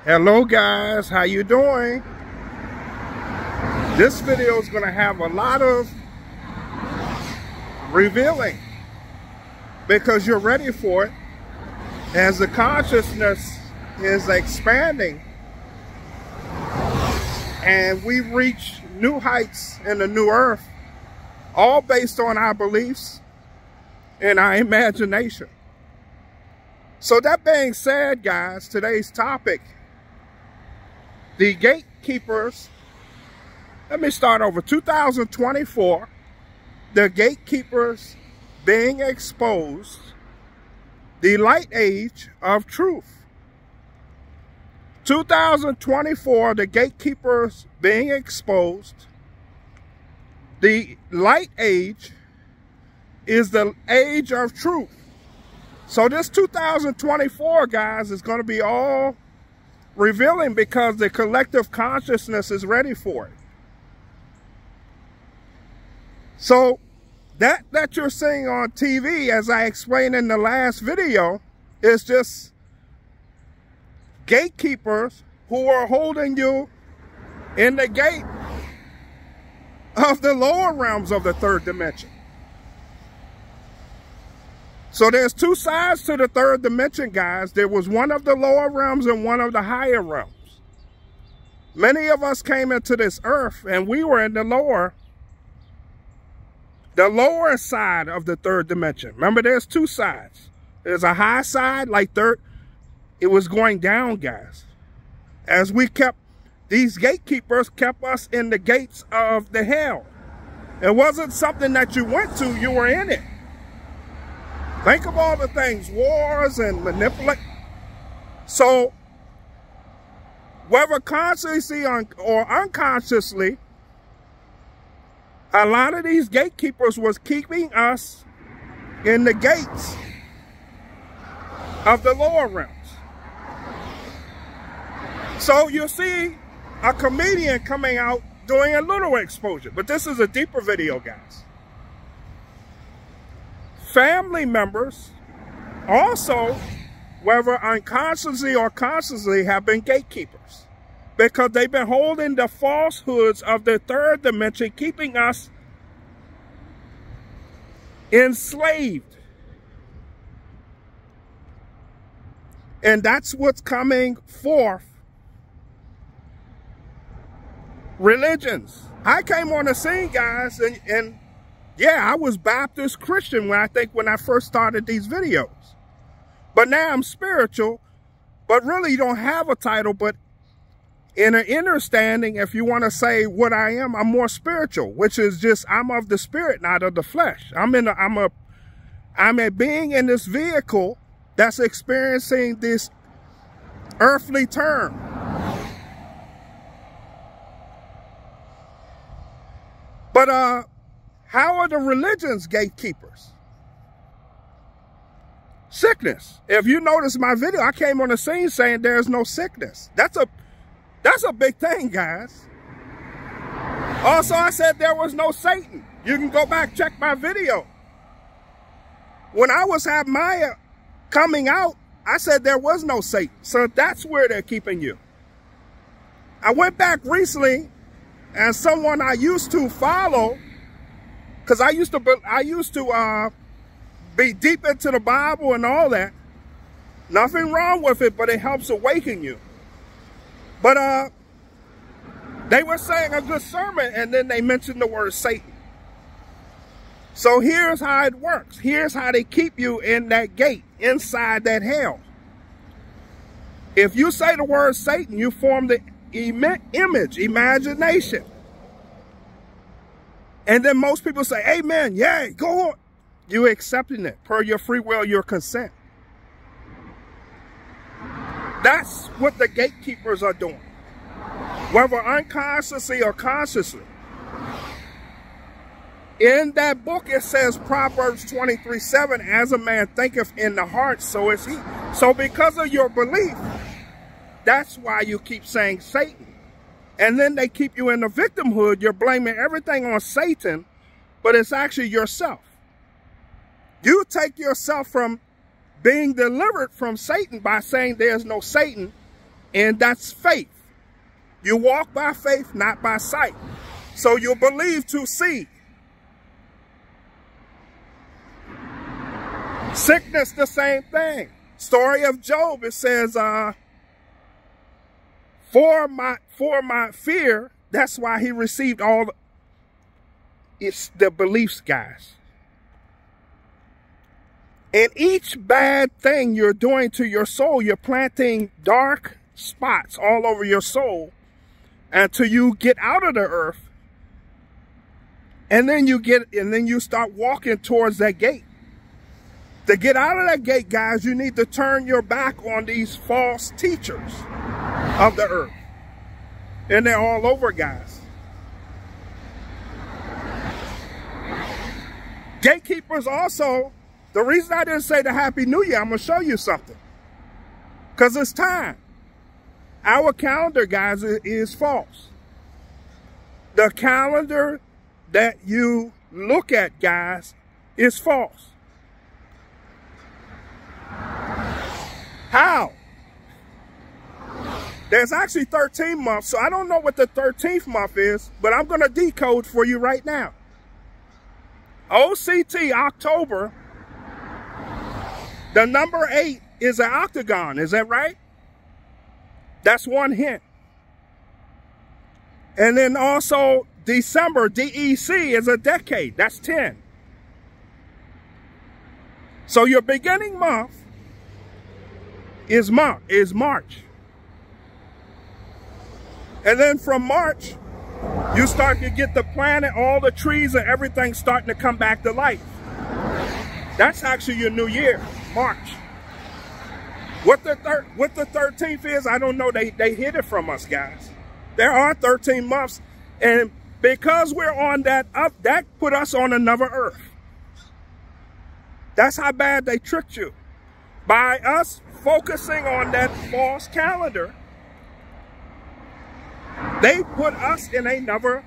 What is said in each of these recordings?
Hello guys, how you doing? This video is going to have a lot of revealing because you're ready for it as the consciousness is expanding and we reach new heights in the new earth, all based on our beliefs and our imagination. So that being said, guys, today's topic, the gatekeepers. Let me start over. 2024, the gatekeepers being exposed, the light age of truth. 2024, the gatekeepers being exposed, the light age is the age of truth. So this 2024, guys, is going to be all revealing because the collective consciousness is ready for it. So that you're seeing on TV, as I explained in the last video, is just gatekeepers who are holding you in the gate of the lower realms of the third dimension. So there's two sides to the third dimension, guys. There was one of the lower realms and one of the higher realms. Many of us came into this earth and we were in the lower side of the third dimension. Remember, there's two sides. There's a high side, like third. It was going down, guys. As we kept, these gatekeepers kept us in the gates of the hell. It wasn't something that you went to, you were in it. Think of all the things, wars and manipulate. So, whether consciously or unconsciously, a lot of these gatekeepers was keeping us in the gates of the lower realms. So you see a comedian coming out doing a little exposure, but this is a deeper video, guys. Family members also, whether unconsciously or consciously, have been gatekeepers because they've been holding the falsehoods of the third dimension, keeping us enslaved. And that's what's coming forth. Religions. I came on the scene, guys, and yeah, I was Baptist Christian when I first started these videos. But now I'm spiritual, but really don't have a title, but in an understanding, if you want to say what I am, I'm more spiritual, which is just, I'm of the spirit, not of the flesh. I'm a being in this vehicle that's experiencing this earthly term. But how are the religions gatekeepers? Sickness. If you notice my video, I came on the scene saying there's no sickness. That's a big thing, guys. Also, I said there was no Satan. You can go back, check my video. When I was having my coming out, I said there was no Satan. So that's where they're keeping you. I went back recently, and someone I used to follow, because I used to be deep into the Bible and all that. Nothing wrong with it, but it helps awaken you. But they were saying a good sermon, and then they mentioned the word Satan. So here's how it works. Here's how they keep you in that gate, inside that hell. If you say the word Satan, you form the image, imagination. And then most people say, amen, yeah, go on. You accepting it per your free will, your consent. That's what the gatekeepers are doing, whether unconsciously or consciously. In that book, it says Proverbs 23:7, as a man thinketh in the heart, so is he. So because of your belief, that's why you keep saying Satan. And then they keep you in the victimhood. You're blaming everything on Satan, but it's actually yourself. You take yourself from being delivered from Satan by saying there's no Satan, And that's faith. You walk by faith, not by sight. So you believe to see. Sickness, the same thing. Story of Job, it says, for my fear, that's why he received all it's the beliefs, guys. And each bad thing you're doing to your soul, you're planting dark spots all over your soul until you get out of the earth. And then you start walking towards that gate. To get out of that gate, guys, you need to turn your back on these false teachers of the earth. And they're all over, guys. Gatekeepers also, the reason I didn't say the Happy New Year, I'm going to show you something. Because it's time. Our calendar, guys, is false. The calendar that you look at, guys, is false. How? There's actually 13 months, so I don't know what the 13th month is, but I'm going to decode for you right now. OCT, October, the number 8 is an octagon, is that right? That's one hint. And then also December, DEC, is a decade, that's 10. So your beginning month is March. And then from March, you start to get the planet, all the trees and everything starting to come back to life. That's actually your new year, March. What the 13th is, I don't know. They hid it from us, guys. There are 13 months. And because we're on that put us on another earth. That's how bad they tricked you. By us focusing on that false calendar, they put us in another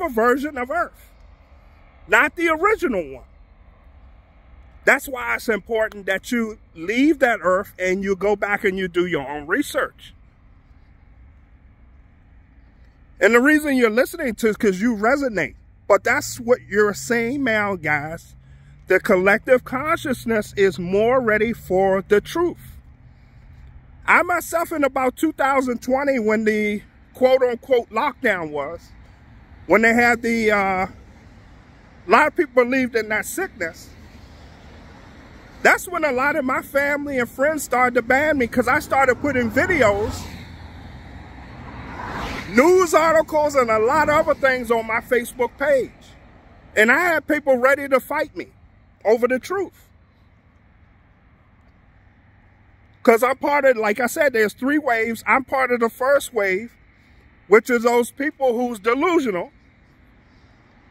version of Earth, not the original one. That's why it's important that you leave that Earth and you go back and you do your own research. And the reason you're listening to is because you resonate. But that's what you're saying now, guys. The collective consciousness is more ready for the truth. I myself, in about 2020, when the quote-unquote lockdown was, when they had a lot of people believed in that sickness, that's when a lot of my family and friends started to ban me, because I started putting videos, news articles, and a lot of other things on my Facebook page. And I had people ready to fight me over the truth. Because I'm part of, like I said, there's 3 waves. I'm part of the first wave, which is those people who's delusional.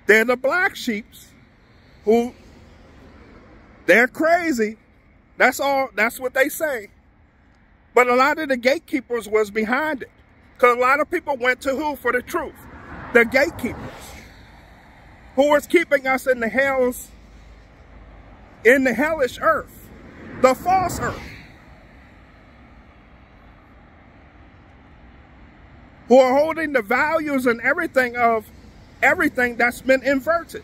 They're the black sheeps who, they're crazy. That's all, that's what they say. But a lot of the gatekeepers was behind it. Because a lot of people went to who for the truth? The gatekeepers. Who was keeping us in the hellish earth. The false earth. Who are holding the values and everything of everything that's been inverted.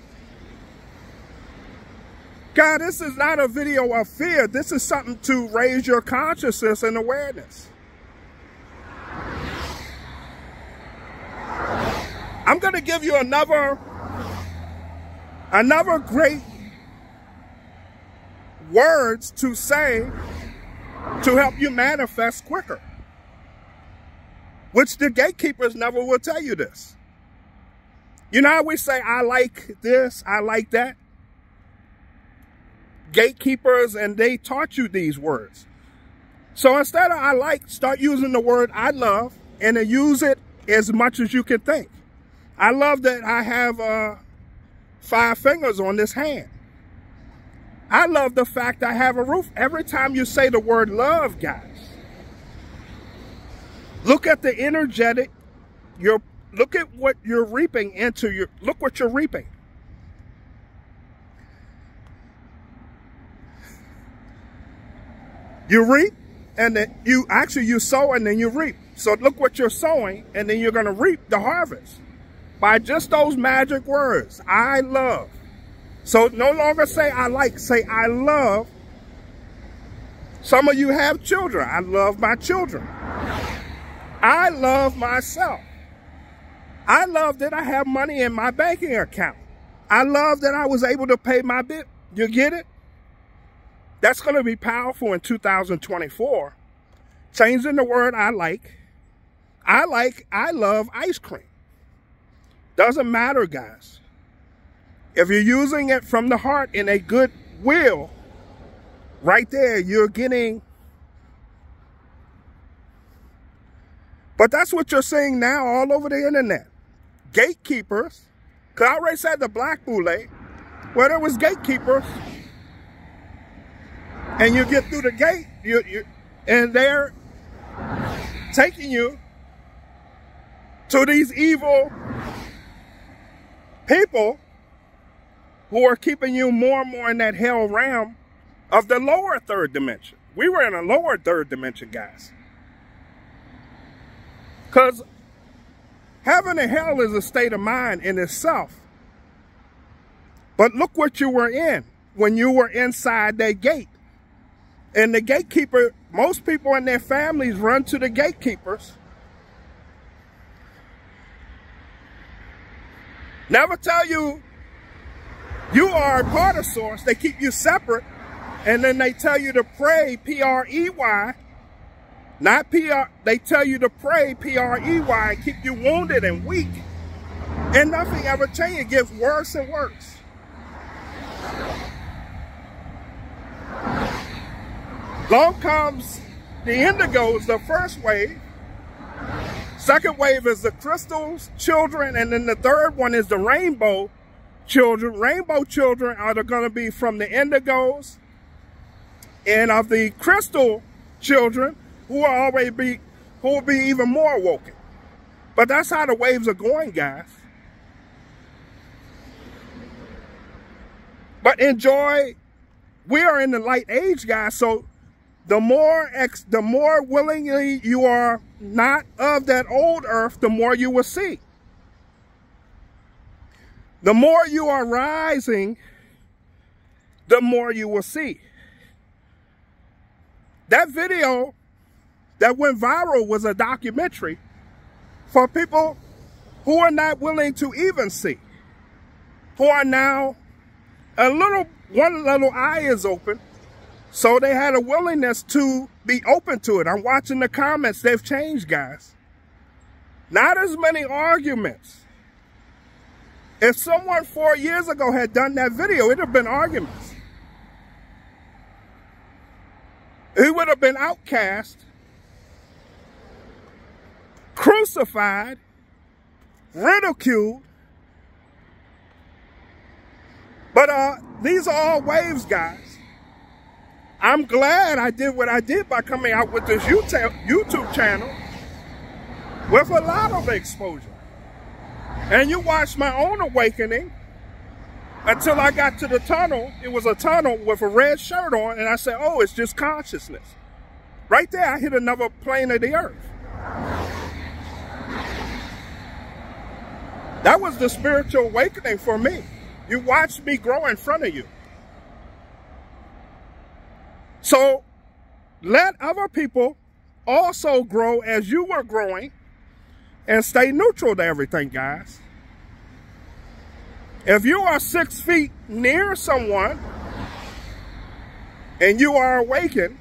God, this is not a video of fear. This is something to raise your consciousness and awareness. I'm going to give you another great words to say to help you manifest quicker. Which the gatekeepers never will tell you this. You know how we say, I like this, I like that? Gatekeepers, and they taught you these words. So instead of I like, start using the word I love, and then use it as much as you can think. I love that I have 5 fingers on this hand. I love the fact I have a roof. Every time you say the word love, guys, look at the energetic, look at what you're reaping into your, look what you're reaping. You reap, and then you sow and then you reap. So look what you're sowing, and then you're going to reap the harvest by just those magic words. I love. So no longer say I like, say I love. Some of you have children. I love my children. I love myself. I love that I have money in my banking account. I love that I was able to pay my bill. You get it? That's going to be powerful in 2024. Changing the word I like. I love ice cream. Doesn't matter, guys. If you're using it from the heart in a good will, right there, you're getting. But that's what you're seeing now all over the internet. Gatekeepers. Because I already said the black boule. Well, there was gatekeepers. And you get through the gate, and they're taking you to these evil people who are keeping you more and more in that hell realm of the lower third dimension. We were in a lower third dimension, guys. Because heaven and hell is a state of mind in itself. But look what you were in when you were inside that gate. And the gatekeeper, most people and their families run to the gatekeepers. Never tell you you are a part of source. They keep you separate. And then they tell you to pray, P-R-E-Y. Not P-R. They tell you to pray, P-R-E-Y, and keep you wounded and weak. And nothing ever changes. It gets worse and worse. Long comes the indigos, the first wave. Second wave is the crystals, children, and then the third one is the rainbow children. Rainbow children are going to be from the indigos and of the crystal children who will be even more awoken. But that's how the waves are going, guys. But enjoy. We are in the light age, guys, so the more willingly you are not of that old earth, the more you will see. The more you are rising, the more you will see. That video that went viral was a documentary for people who are not willing to even see, who are now one little eye is open. So they had a willingness to be open to it. I'm watching the comments. They've changed, guys. Not as many arguments. If someone 4 years ago had done that video, it would have been arguments. He would have been outcast, crucified, ridiculed. But these are all waves, guys. I'm glad I did what I did by coming out with this YouTube channel with a lot of exposure. And you watched my own awakening until I got to the tunnel. It was a tunnel with a red shirt on, and I said, oh, it's just consciousness. Right there, I hit another plane of the earth. That was the spiritual awakening for me. You watched me grow in front of you. So let other people also grow as you were growing and stay neutral to everything, guys. If you are 6 feet near someone and you are awakened,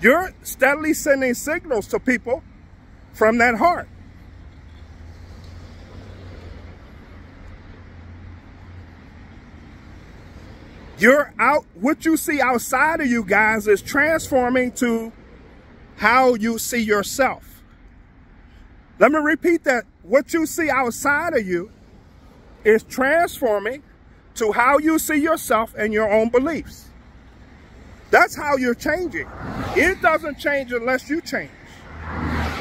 you're steadily sending signals to people from that heart. What you see outside of you, guys, is transforming to how you see yourself. Let me repeat that. What you see outside of you is transforming to how you see yourself and your own beliefs. That's how you're changing. It doesn't change unless you change. I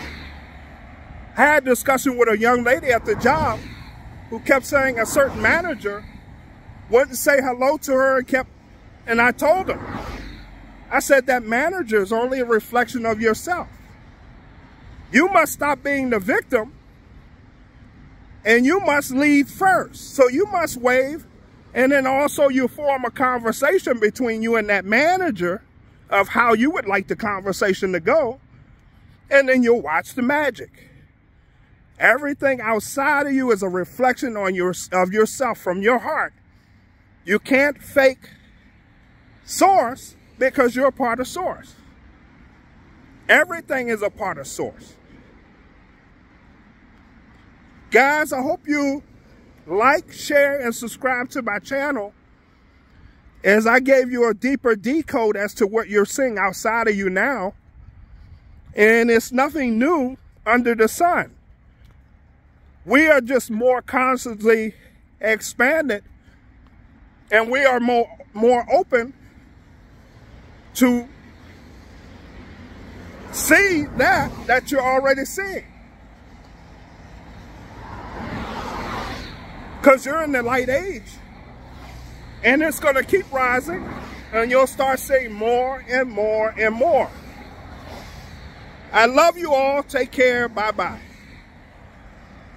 had a discussion with a young lady at the job who kept saying a certain manager wouldn't say hello to her and I told him. I said that manager is only a reflection of yourself. You must stop being the victim, and you must lead first. So you must wave, and then also you form a conversation between you and that manager of how you would like the conversation to go, and then you'll watch the magic. Everything outside of you is a reflection of yourself from your heart. You can't fake source because you're a part of source. Everything is a part of source. Guys, I hope you like, share, and subscribe to my channel as I gave you a deeper decode as to what you're seeing outside of you now. And it's nothing new under the sun. We are just more constantly expanded, and we are more open to see that you're already seeing. Because you're in the light age, and it's going to keep rising, and you'll start seeing more and more and more. I love you all. Take care. Bye-bye.